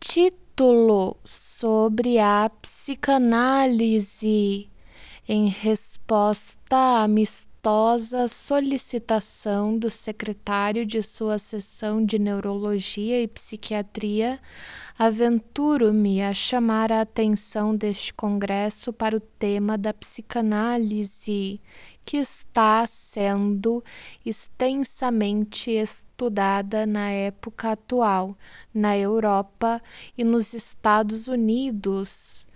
Título sobre a psicanálise, em resposta à amistosa solicitação do secretário de sua seção de Neurologia e Psiquiatria, aventuro-me a chamar a atenção deste congresso para o tema da psicanálise, que está sendo extensamente estudada na época atual, na Europa e nos Estados Unidos.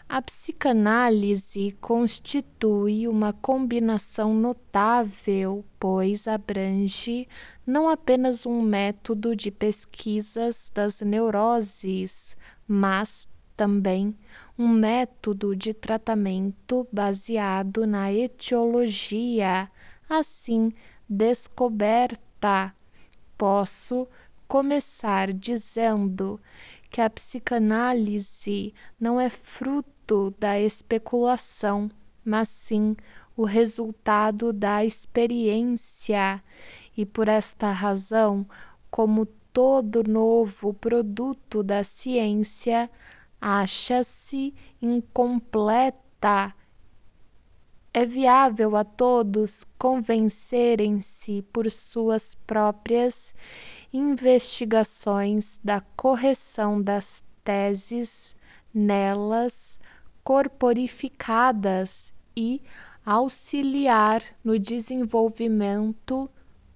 A psicanálise constitui uma combinação notável, pois abrange não apenas um método de pesquisas das neuroses, mas também um método de tratamento baseado na etiologia, assim descoberta. Posso começar dizendo que a psicanálise não é fruto da especulação, mas sim o resultado da experiência, e por esta razão, como todo novo produto da ciência, acha-se incompleta. É viável a todos convencerem-se por suas próprias investigações da correção das teses nelas corporificadas e auxiliar no desenvolvimento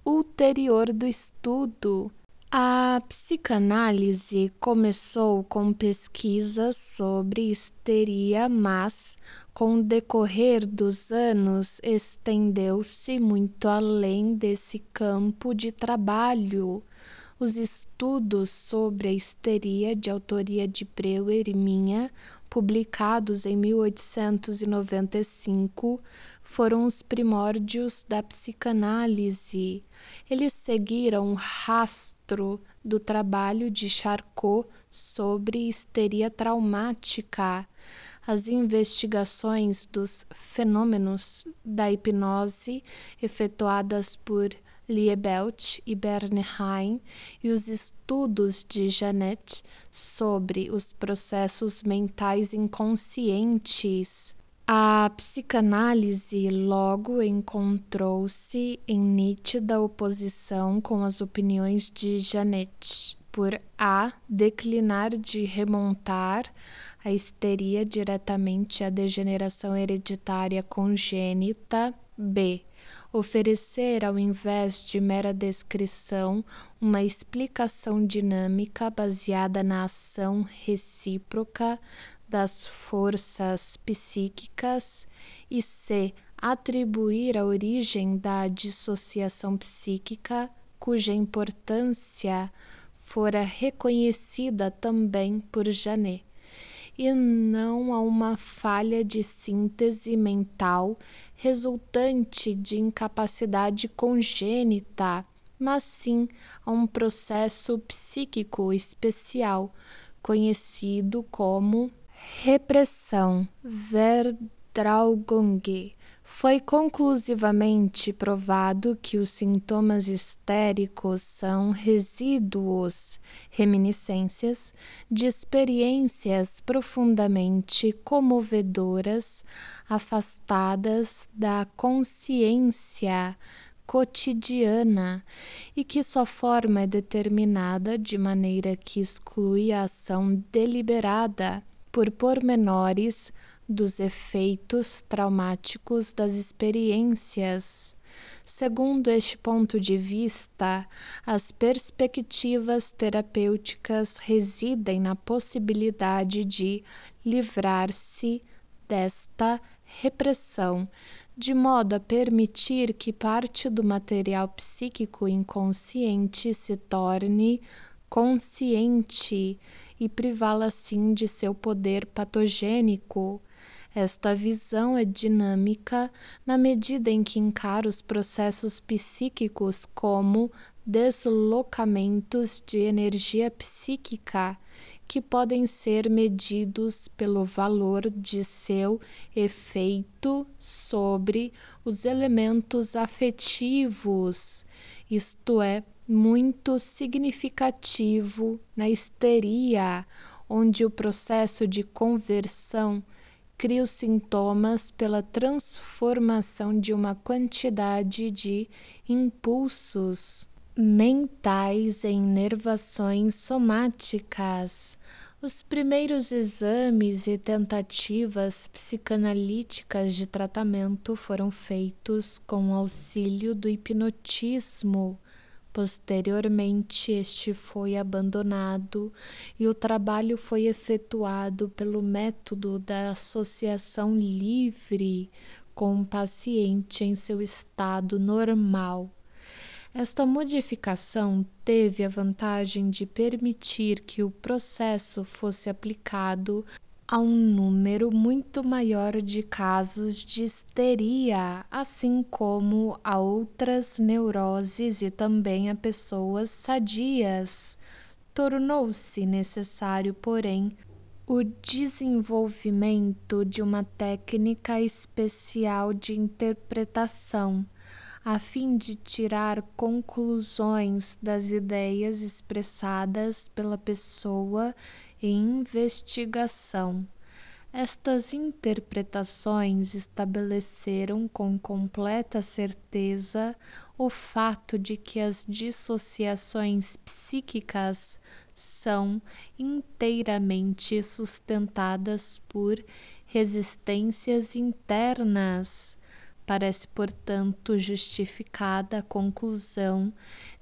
ulterior do estudo. A psicanálise começou com pesquisas sobre histeria, mas, com o decorrer dos anos, estendeu-se muito além desse campo de trabalho. Os estudos sobre a histeria, de autoria de Breuer e minha, publicados em 1895, foram os primórdios da psicanálise. Eles seguiram o rastro do trabalho de Charcot sobre histeria traumática. As investigações dos fenômenos da hipnose efetuadas por Liebelt e Bernheim e os estudos de Janet sobre os processos mentais inconscientes. A psicanálise logo encontrou-se em nítida oposição com as opiniões de Janet, por A. declinar de remontar a histeria diretamente à degeneração hereditária congênita, B. oferecer, ao invés de mera descrição, uma explicação dinâmica baseada na ação recíproca das forças psíquicas, e C. atribuir a origem da dissociação psíquica, cuja importância fora reconhecida também por Janet, e não a uma falha de síntese mental resultante de incapacidade congênita, mas sim a um processo psíquico especial, conhecido como repressão, Verdraugung. Foi conclusivamente provado que os sintomas histéricos são resíduos, reminiscências de experiências profundamente comovedoras, afastadas da consciência cotidiana, e que sua forma é determinada de maneira que exclui a ação deliberada por pormenores dos efeitos traumáticos das experiências. Segundo este ponto de vista, as perspectivas terapêuticas residem na possibilidade de livrar-se desta repressão, de modo a permitir que parte do material psíquico inconsciente se torne consciente e privá-la assim de seu poder patogênico. Esta visão é dinâmica na medida em que encara os processos psíquicos como deslocamentos de energia psíquica, que podem ser medidos pelo valor de seu efeito sobre os elementos afetivos, isto é, muito significativo na histeria, onde o processo de conversão cria os sintomas pela transformação de uma quantidade de impulsos mentais em inervações somáticas. Os primeiros exames e tentativas psicanalíticas de tratamento foram feitos com o auxílio do hipnotismo. Posteriormente, este foi abandonado e o trabalho foi efetuado pelo método da associação livre com o paciente em seu estado normal. Esta modificação teve a vantagem de permitir que o processo fosse aplicado a um número muito maior de casos de histeria, assim como a outras neuroses e também a pessoas sadias. Tornou-se necessário, porém, o desenvolvimento de uma técnica especial de interpretação, a fim de tirar conclusões das ideias expressadas pela pessoa em investigação. Estas interpretações estabeleceram com completa certeza o fato de que as dissociações psíquicas são inteiramente sustentadas por resistências internas. Parece, portanto, justificada a conclusão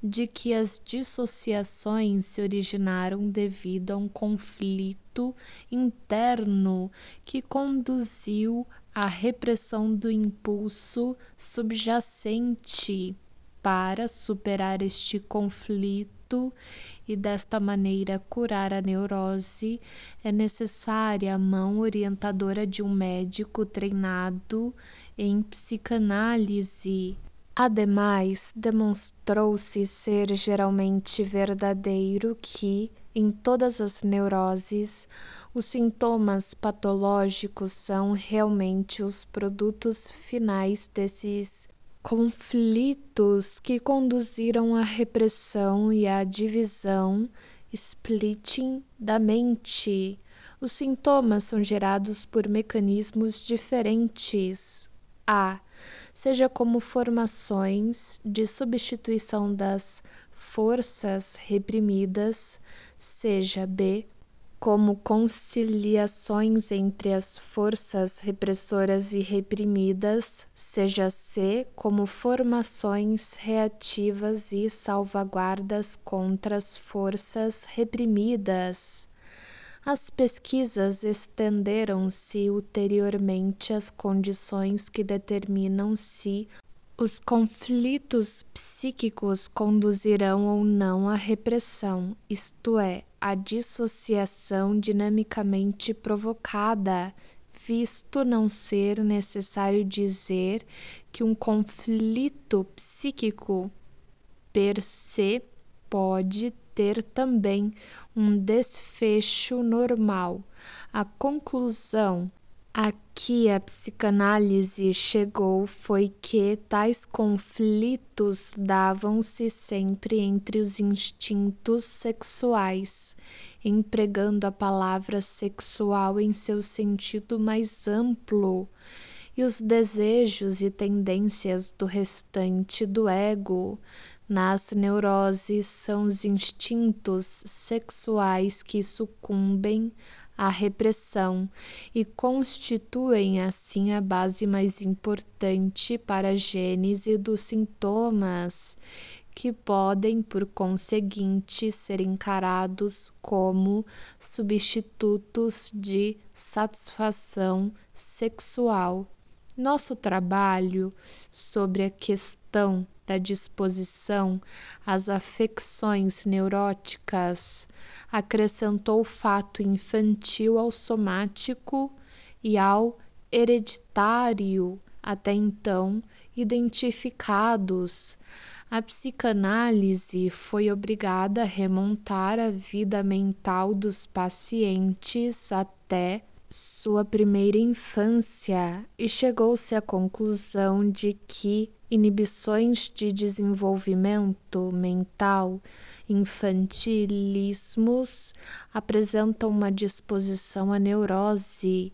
de que as dissociações se originaram devido a um conflito interno que conduziu à repressão do impulso subjacente. Para superar este conflito e desta maneira curar a neurose, é necessária a mão orientadora de um médico treinado em psicanálise. Ademais, demonstrou-se ser geralmente verdadeiro que, em todas as neuroses, os sintomas patológicos são realmente os produtos finais desses conflitos que conduziram à repressão e à divisão, splitting, da mente. Os sintomas são gerados por mecanismos diferentes. Seja como formações de substituição das forças reprimidas, seja B, como conciliações entre as forças repressoras e reprimidas, seja C, como formações reativas e salvaguardas contra as forças reprimidas. As pesquisas estenderam-se ulteriormente às condições que determinam se os conflitos psíquicos conduzirão ou não à repressão, isto é, à dissociação dinamicamente provocada, visto não ser necessário dizer que um conflito psíquico per se pode ter também um desfecho normal. A conclusão a que a psicanálise chegou foi que tais conflitos davam-se sempre entre os instintos sexuais, empregando a palavra sexual em seu sentido mais amplo, e os desejos e tendências do restante do ego. Nas neuroses, são os instintos sexuais que sucumbem à repressão e constituem assim a base mais importante para a gênese dos sintomas, que podem, por conseguinte, ser encarados como substitutos de satisfação sexual. Nosso trabalho sobre a questão da disposição às afecções neuróticas acrescentou o fato infantil ao somático e ao hereditário, até então identificados. A psicanálise foi obrigada a remontar a vida mental dos pacientes até sua primeira infância e chegou-se à conclusão de que inibições de desenvolvimento mental, infantilismos, apresentam uma disposição à neurose.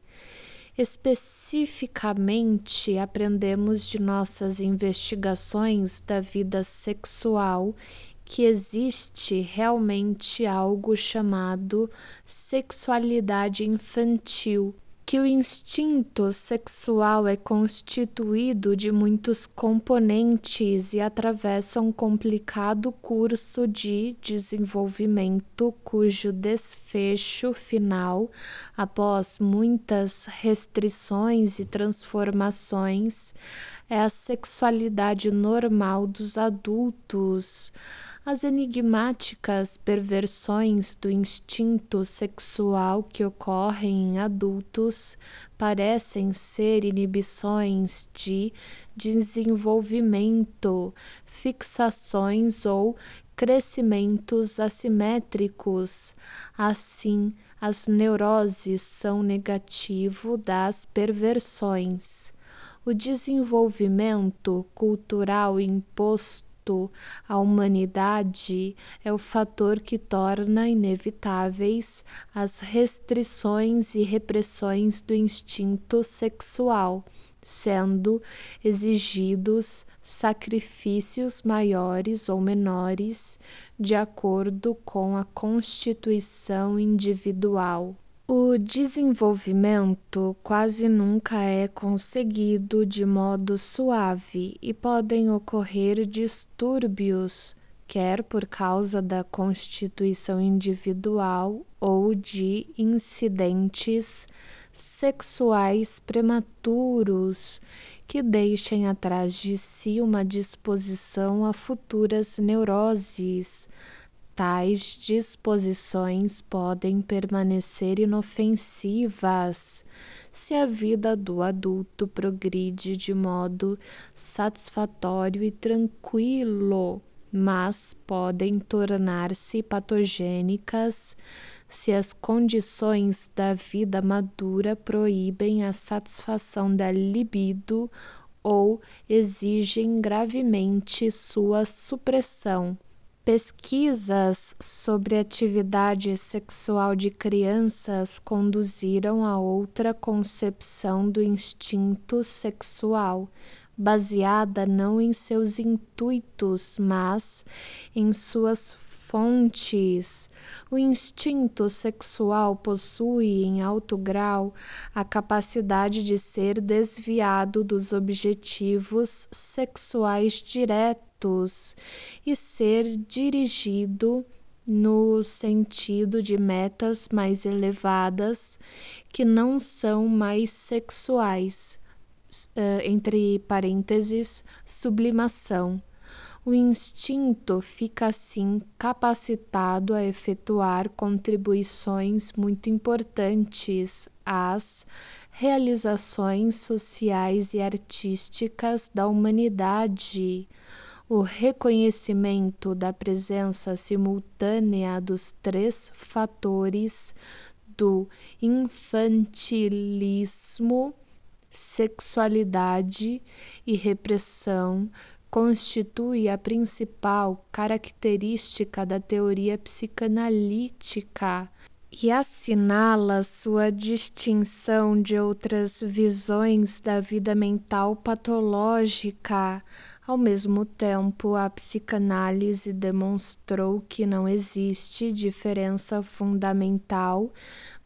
Especificamente, aprendemos de nossas investigações da vida sexual que existe realmente algo chamado sexualidade infantil, que o instinto sexual é constituído de muitos componentes e atravessa um complicado curso de desenvolvimento cujo desfecho final, após muitas restrições e transformações, é a sexualidade normal dos adultos. As enigmáticas perversões do instinto sexual que ocorrem em adultos parecem ser inibições de desenvolvimento, fixações ou crescimentos assimétricos. Assim, as neuroses são negativo das perversões. O desenvolvimento cultural imposto à humanidade é o fator que torna inevitáveis as restrições e repressões do instinto sexual, sendo exigidos sacrifícios maiores ou menores de acordo com a constituição individual. O desenvolvimento quase nunca é conseguido de modo suave e podem ocorrer distúrbios, quer por causa da constituição individual ou de incidentes sexuais prematuros que deixem atrás de si uma disposição a futuras neuroses. Tais disposições podem permanecer inofensivas se a vida do adulto progride de modo satisfatório e tranquilo, mas podem tornar-se patogênicas se as condições da vida madura proíbem a satisfação da libido ou exigem gravemente sua supressão. Pesquisas sobre a atividade sexual de crianças conduziram a outra concepção do instinto sexual, baseada não em seus intuitos, mas em suas fontes. O instinto sexual possui, em alto grau, a capacidade de ser desviado dos objetivos sexuais diretos e ser dirigido no sentido de metas mais elevadas que não são mais sexuais, entre parênteses, sublimação. O instinto fica assim capacitado a efetuar contribuições muito importantes às realizações sociais e artísticas da humanidade. O reconhecimento da presença simultânea dos três fatores do infantilismo, sexualidade e repressão constitui a principal característica da teoria psicanalítica e assinala sua distinção de outras visões da vida mental patológica. Ao mesmo tempo, a psicanálise demonstrou que não existe diferença fundamental,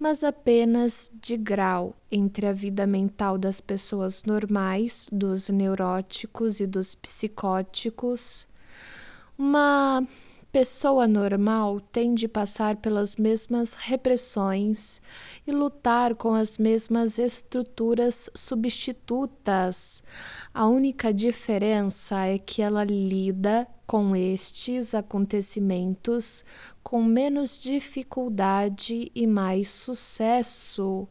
mas apenas de grau, entre a vida mental das pessoas normais, dos neuróticos e dos psicóticos. Uma pessoa normal tem de passar pelas mesmas repressões e lutar com as mesmas estruturas substitutas. A única diferença é que ela lida com estes acontecimentos com menos dificuldade e mais sucesso.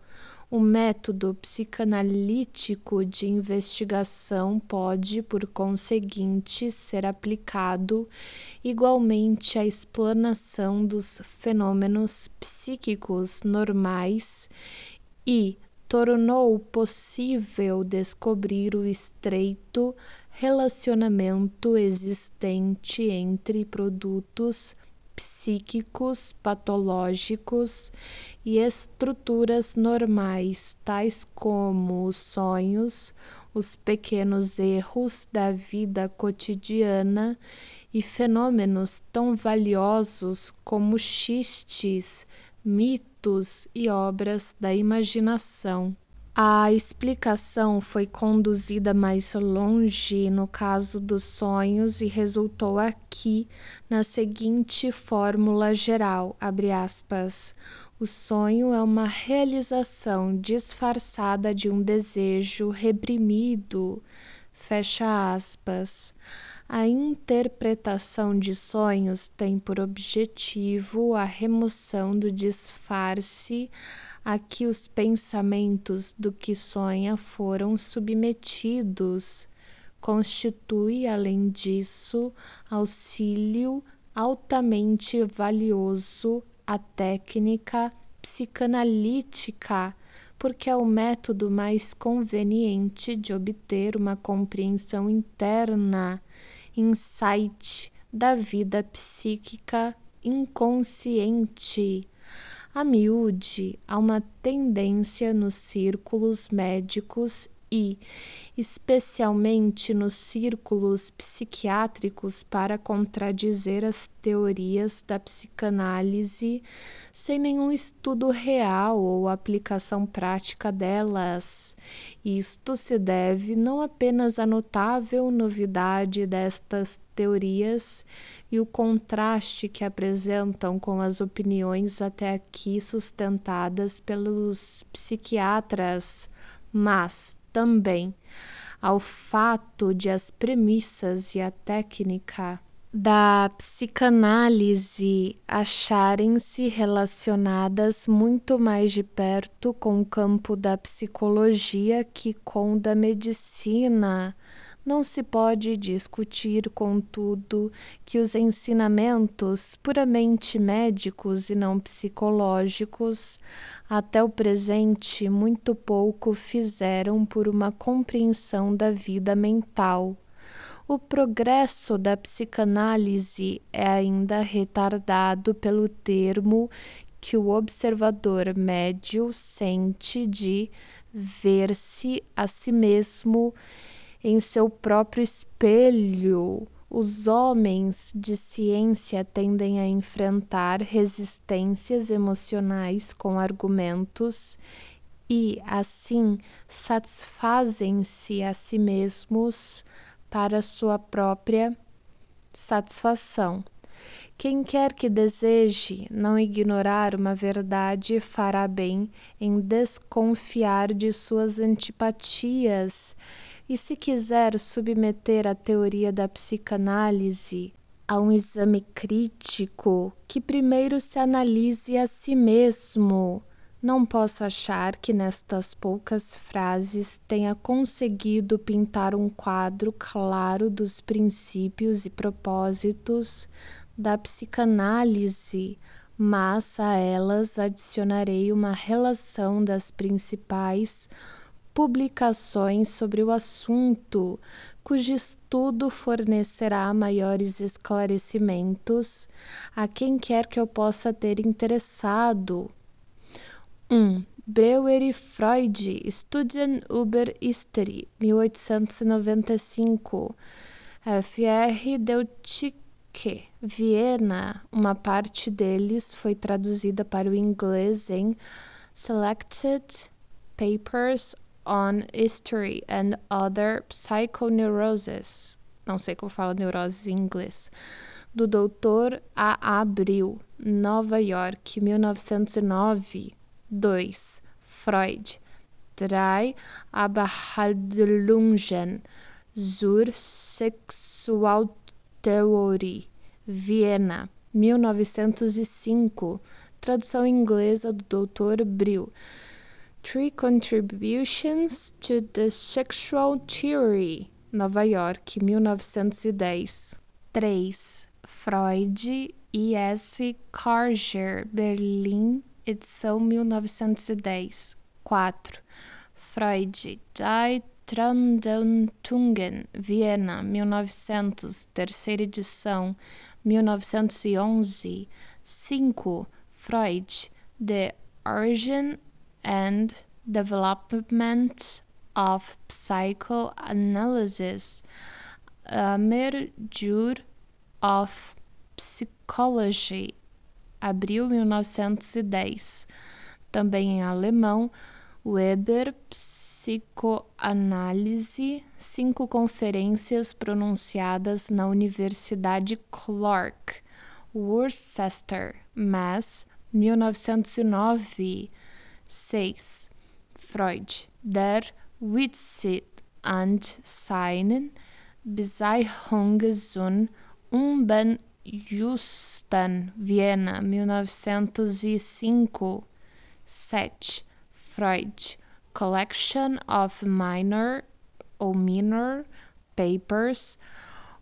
O método psicanalítico de investigação pode, por conseguinte, ser aplicado igualmente à explanação dos fenômenos psíquicos normais e, tornou possível descobrir o estreito relacionamento existente entre produtos psíquicos patológicos e estruturas normais, tais como os sonhos, os pequenos erros da vida cotidiana e fenômenos tão valiosos como xistes, mitos e obras da imaginação. A explicação foi conduzida mais longe no caso dos sonhos e resultou aqui na seguinte fórmula geral, abre aspas, o sonho é uma realização disfarçada de um desejo reprimido, fecha aspas. A interpretação de sonhos tem por objetivo a remoção do disfarce a que os pensamentos do que sonha foram submetidos. Constitui, além disso, auxílio altamente valioso à técnica psicanalítica, porque é o método mais conveniente de obter uma compreensão interna, insight da vida psíquica inconsciente. A miúde, há uma tendência nos círculos médicos e, especialmente nos círculos psiquiátricos, para contradizer as teorias da psicanálise sem nenhum estudo real ou aplicação prática delas. Isto se deve não apenas à notável novidade destas teorias e o contraste que apresentam com as opiniões até aqui sustentadas pelos psiquiatras, mas também ao fato de as premissas e a técnica da psicanálise acharem-se relacionadas muito mais de perto com o campo da psicologia que com o da medicina. Não se pode discutir, contudo, que os ensinamentos puramente médicos e não psicológicos, até o presente, muito pouco fizeram por uma compreensão da vida mental. O progresso da psicanálise é ainda retardado pelo termo que o observador médio sente de ver-se a si mesmo em seu próprio espelho. Os homens de ciência tendem a enfrentar resistências emocionais com argumentos e, assim, satisfazem-se a si mesmos para sua própria satisfação. Quem quer que deseje não ignorar uma verdade fará bem em desconfiar de suas antipatias e, se quiser submeter a teoria da psicanálise a um exame crítico, que primeiro se analise a si mesmo. Não posso achar que nestas poucas frases tenha conseguido pintar um quadro claro dos princípios e propósitos da psicanálise, mas a elas adicionarei uma relação das principais publicações sobre o assunto, cujo estudo fornecerá maiores esclarecimentos a quem quer que eu possa ter interessado. 1. Breuer e Freud, Studien über Hysterie, 1895. F.R. Deutschke, Viena. Uma parte deles foi traduzida para o inglês em Selected Papers on History and Other Psychoneuroses. Não sei como fala neuroses em inglês. Do Dr. A. Brill, Nova York, 1909. 2. Freud, Drei Abhandlungen zur Sexualtheorie, Viena, 1905. Tradução inglesa do Dr. Brill. Three Contributions to the Sexual Theory, Nova York, 1910. 3. Freud e S. Karger, Berlim, edição 1910. 4. Freud, Die Trauerndungen, Viena, 1900, terceira edição, 1911. 5. Freud, The Origin and Development of Psychoanalysis, Merger of Psychology, abril 1910. Também em alemão, Weber, Psicoanálise, 5 conferências pronunciadas na Universidade Clark, Worcester, Mass., 1909. 6. Freud, Der Witz und seine Beziehungen zum Unbewussten, Viena, 1905. 7. Freud, Collection of Minor Papers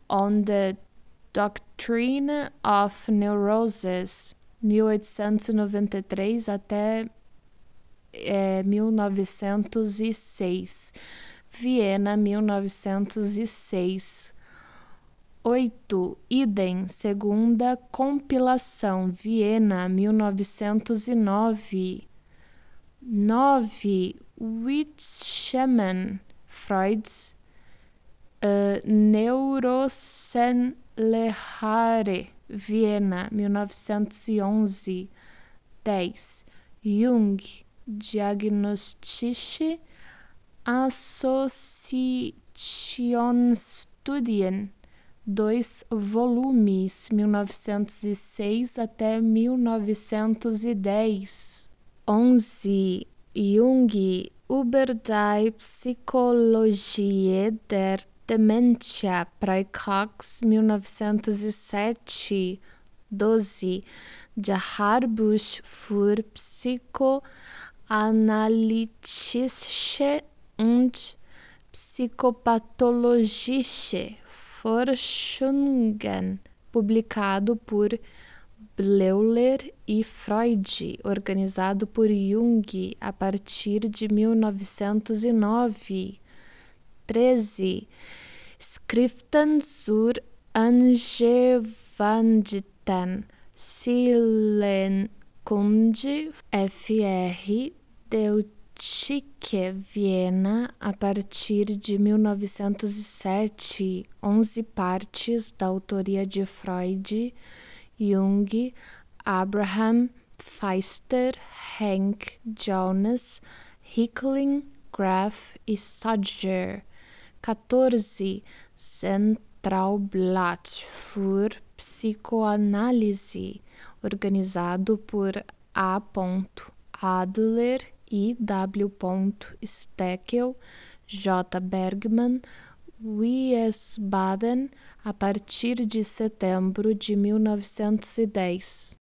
on the Doctrine of Neuroses, 1893 até 1906. Viena, 1906. 8. Idem, segunda compilação, Viena, 1909. 9. Witzschemann, Freud's Neurosenlehre, Viena, 1911. 10. Jung, Diagnostische Assoziationsstudien, 2 volumes, 1906 até 1910. 11. Jung, über die Psychologie der Dementia, Praxis, 1907. 12. Jahrbuch für psychoanalytische und psychopathologische Forschungen, publicado por Bleuler e Freud, organizado por Jung a partir de 1909. 13. Schriften zur Angewandten Seelenkunde, Fr. Deutsche, Viena, a partir de 1907. 11 partes da autoria de Freud, Jung, Abraham, Pfister, Henk, Jonas, Hickling, Graf e Sager. 14. Centralblatt für Psychoanalyse, organizado por A. Adler e W. Steckel, J. Bergman, Wiesbaden, a partir de setembro de 1910.